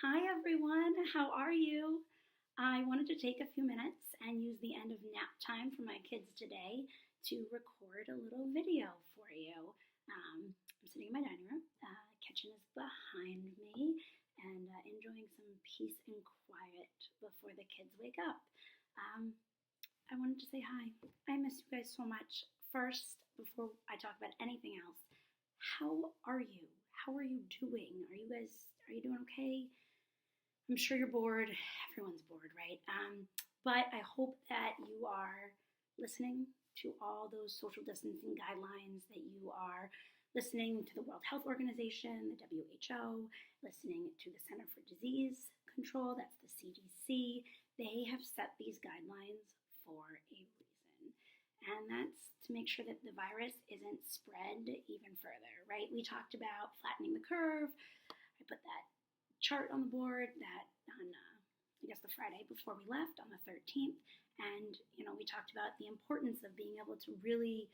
Hi everyone, how are you? I wanted to take a few minutes and use the end of nap time for my kids today to record a little video for you. I'm sitting in my dining room, kitchen is behind me, and enjoying some peace and quiet before the kids wake up. Um, I wanted to say hi. I miss you guys so much. First, before I talk about anything else, how are you? How are you doing? Are you doing okay? I'm sure you're bored. Everyone's bored, right? But I hope that you are listening to all those social distancing guidelines, that you are listening to the World Health Organization, the WHO, listening to the Center for Disease Control, that's the CDC. They have set these guidelines for a reason. And that's to make sure that the virus isn't spread even further, right? We talked about flattening the curve. I put that chart on the board that on I guess the Friday before we left on the 13th, and we talked about the importance of being able to really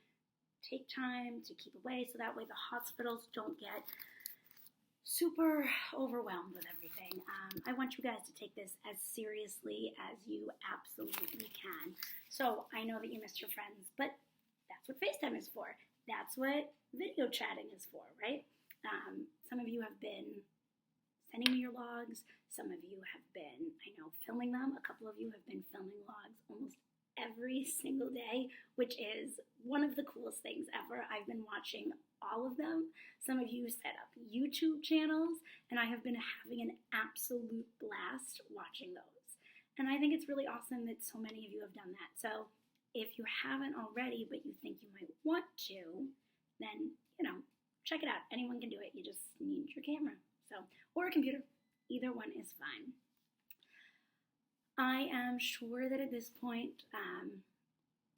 take time to keep away, so that way the hospitals don't get super overwhelmed with everything. I want you guys to take this as seriously as you absolutely can. So I know that you missed your friends, but that's what FaceTime is for. That's what video chatting is for, right? Some of you have been sending me your logs. Some of you have been, I know, filming them. A couple of you have been filming logs almost every single day, which is one of the coolest things ever. I've been watching all of them. Some of you set up YouTube channels, and I have been having an absolute blast watching those. And I think it's really awesome that so many of you have done that. So if you haven't already, but you think you might want to, then, check it out. Anyone can do it. You just need your camera. Or a computer. Either one is fine. I am sure that at this point,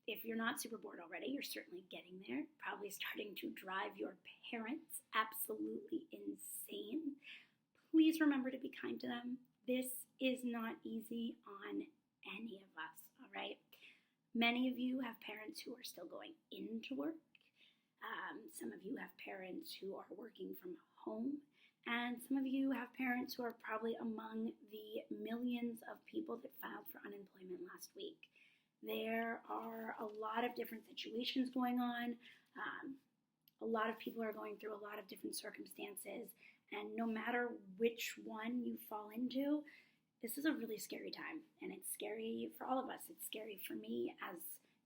if you're not super bored already, you're certainly getting there. Probably starting to drive your parents absolutely insane. Please remember to be kind to them. This is not easy on any of us, all right? Many of you have parents who are still going into work. Some of you have parents who are working from home. And some of you have parents who are probably among the millions of people that filed for unemployment last week. There are a lot of different situations going on. A lot of people are going through a lot of different circumstances. And no matter which one you fall into, this is a really scary time. And it's scary for all of us. It's scary for me as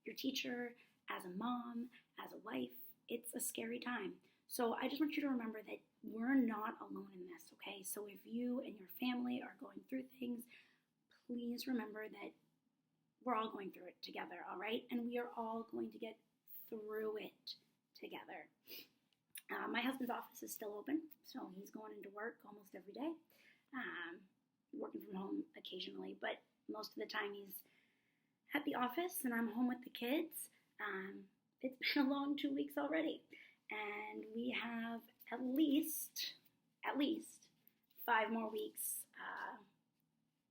your teacher, as a mom, as a wife. It's a scary time. So I just want you to remember that we're not alone in this, okay? So if you and your family are going through things, please remember that we're all going through it together, all right? And we are all going to get through it together. My husband's office is still open, so he's going into work almost every day, working from home occasionally, but most of the time he's at the office and I'm home with the kids. It's been a long 2 weeks already. And we have at least 5 more weeks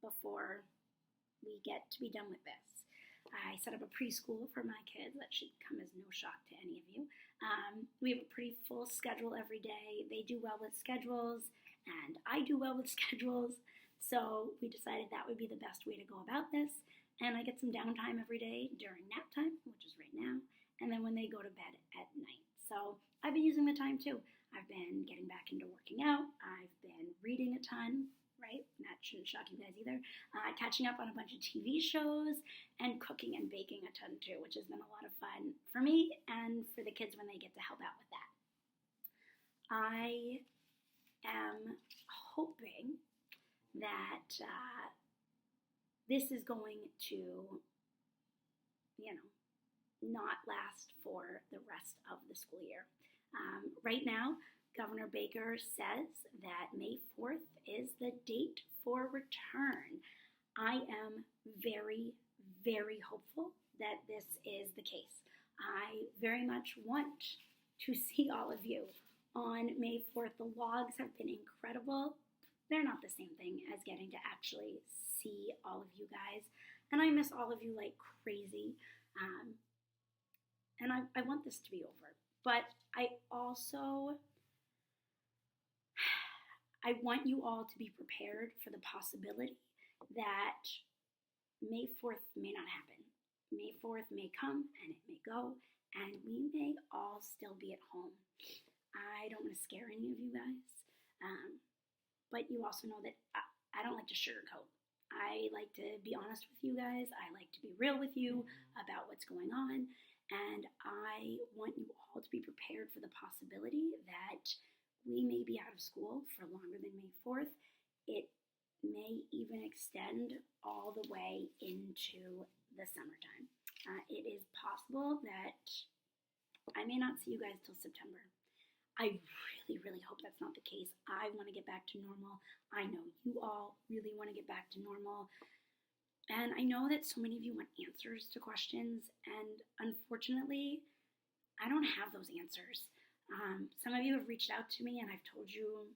before we get to be done with this. I set up a preschool for my kids. That should come as no shock to any of you. We have a pretty full schedule every day. They do well with schedules, and I do well with schedules. So we decided that would be the best way to go about this. And I get some downtime every day during nap time, which is right now, and then when they go to bed at night. So I've been using the time too. I've been getting back into working out. I've been reading a ton, right? That shouldn't shock you guys either. Catching up on a bunch of TV shows and cooking and baking a ton too, which has been a lot of fun for me and for the kids when they get to help out with that. I am hoping that this is going to, not last for the rest of the school year. Right now, Governor Baker says that May 4th is the date for return. I am very, very hopeful that this is the case. I very much want to see all of you on May 4th. The logs have been incredible. They're not the same thing as getting to actually see all of you guys. And I miss all of you like crazy. And I want this to be over. But I I want you all to be prepared for the possibility that May 4th may not happen. May 4th may come and it may go, and we may all still be at home. I don't want to scare any of you guys, but you also know that I don't like to sugarcoat. I like to be honest with you guys. I like to be real with you about what's going on, and I want you all to be prepared for the possibility that we may be out of school for longer than May 4th. It may even extend all the way into the summertime. It is possible that I may not see you guys till September. I really, really hope that's not the case. I want to get back to normal. I know you all really want to get back to normal. And I know that so many of you want answers to questions, and unfortunately, I don't have those answers. Some of you have reached out to me and I've told you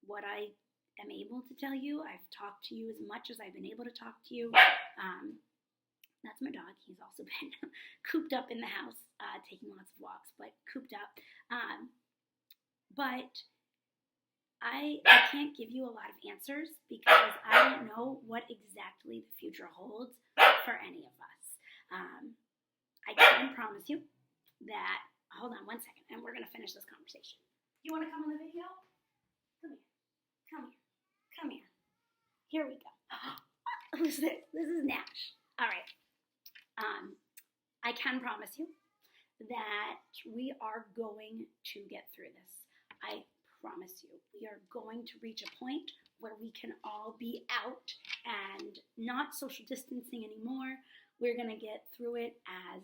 what I am able to tell you. I've talked to you as much as I've been able to talk to you. That's my dog. He's also been cooped up in the house, taking lots of walks, but cooped up. But I can't give you a lot of answers because I don't know what exactly the future holds for any of us. I can promise you that, hold on one second, and we're going to finish this conversation. You want to come on the video? Come here. Come here. Come here. Here we go. Who's this? This is Nash. All right. I can promise you that we are going to get through this. I promise you. We are going to reach a point where we can all be out and not social distancing anymore. We're going to get through it as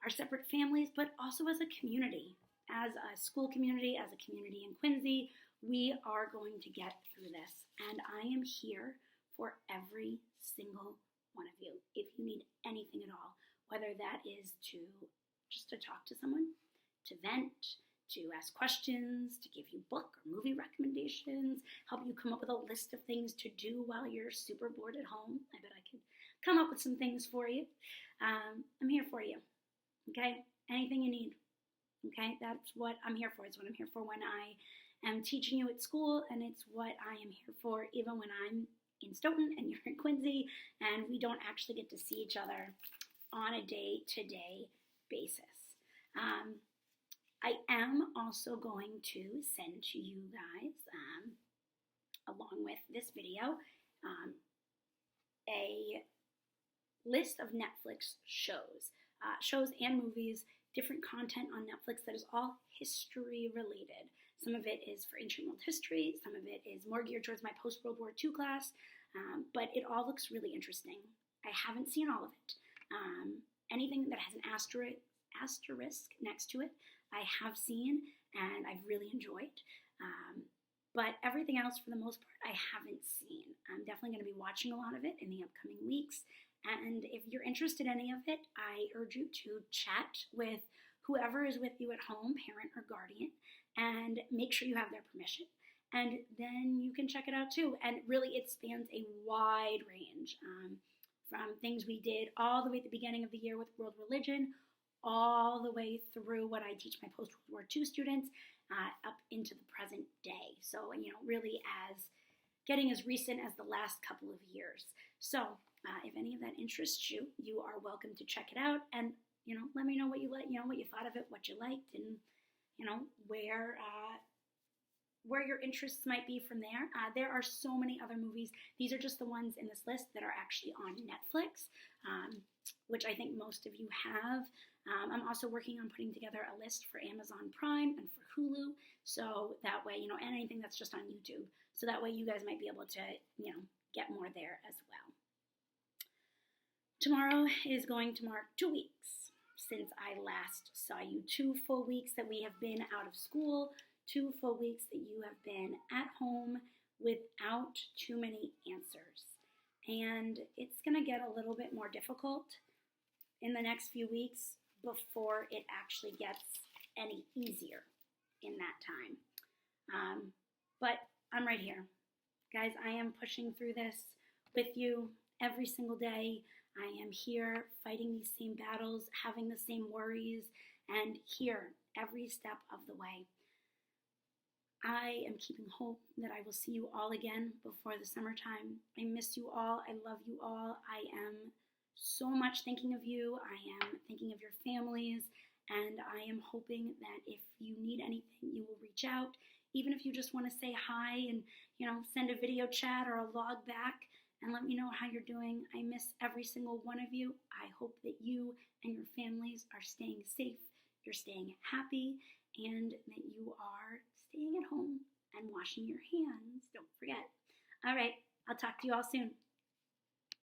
our separate families, but also as a community, as a school community, as a community in Quincy. We are going to get through this, and I am here for every single one of you. If you need anything at all, whether that is just to talk to someone, to vent, to ask questions, to give you book or movie recommendations, help you come up with a list of things to do while you're super bored at home. I bet I could come up with some things for you. I'm here for you, okay? Anything you need, okay? That's what I'm here for. It's what I'm here for when I am teaching you at school, and it's what I am here for even when I'm in Stoughton and you're in Quincy and we don't actually get to see each other on a day-to-day basis. I am also going to send to you guys, along with this video, a list of Netflix shows and movies, different content on Netflix that is all history related. Some of it is for ancient world history, some of it is more geared towards my post-World War II class, but it all looks really interesting. I haven't seen all of it. Anything that has an asterisk next to it, I have seen and I've really enjoyed. But everything else, for the most part, I haven't seen. I'm definitely going to be watching a lot of it in the upcoming weeks. And if you're interested in any of it, I urge you to chat with whoever is with you at home, parent or guardian, and make sure you have their permission. And then you can check it out too. And really, it spans a wide range, from things we did all the way at the beginning of the year with world religion, all the way through what I teach my post-World War II students, up into the present day. So, really getting as recent as the last couple of years. So, if any of that interests you, you are welcome to check it out, and, let me know what you like, what you thought of it, what you liked, and, where your interests might be from there. There are so many other movies. These are just the ones in this list that are actually on Netflix, which I think most of you have. I'm also working on putting together a list for Amazon Prime and for Hulu, so that way, and anything that's just on YouTube, so that way you guys might be able to, get more there as well. Tomorrow is going to mark 2 weeks since I last saw you. 2 full weeks that we have been out of school, 2 full weeks that you have been at home without too many answers. And it's going to get a little bit more difficult in the next few weeks before it actually gets any easier in that time. But I'm right here. Guys, I am pushing through this with you every single day. I am here fighting these same battles, having the same worries, and here every step of the way. I am keeping hope that I will see you all again before the summertime. I miss you all. I love you all. I am so much thinking of you. I am thinking of your families, and I am hoping that if you need anything, you will reach out. Even if you just want to say hi and, send a video chat or a log back and let me know how you're doing. I miss every single one of you. I hope that you and your families are staying safe, you're staying happy, and that you are staying at home and washing your hands. Don't forget. All right, I'll talk to you all soon.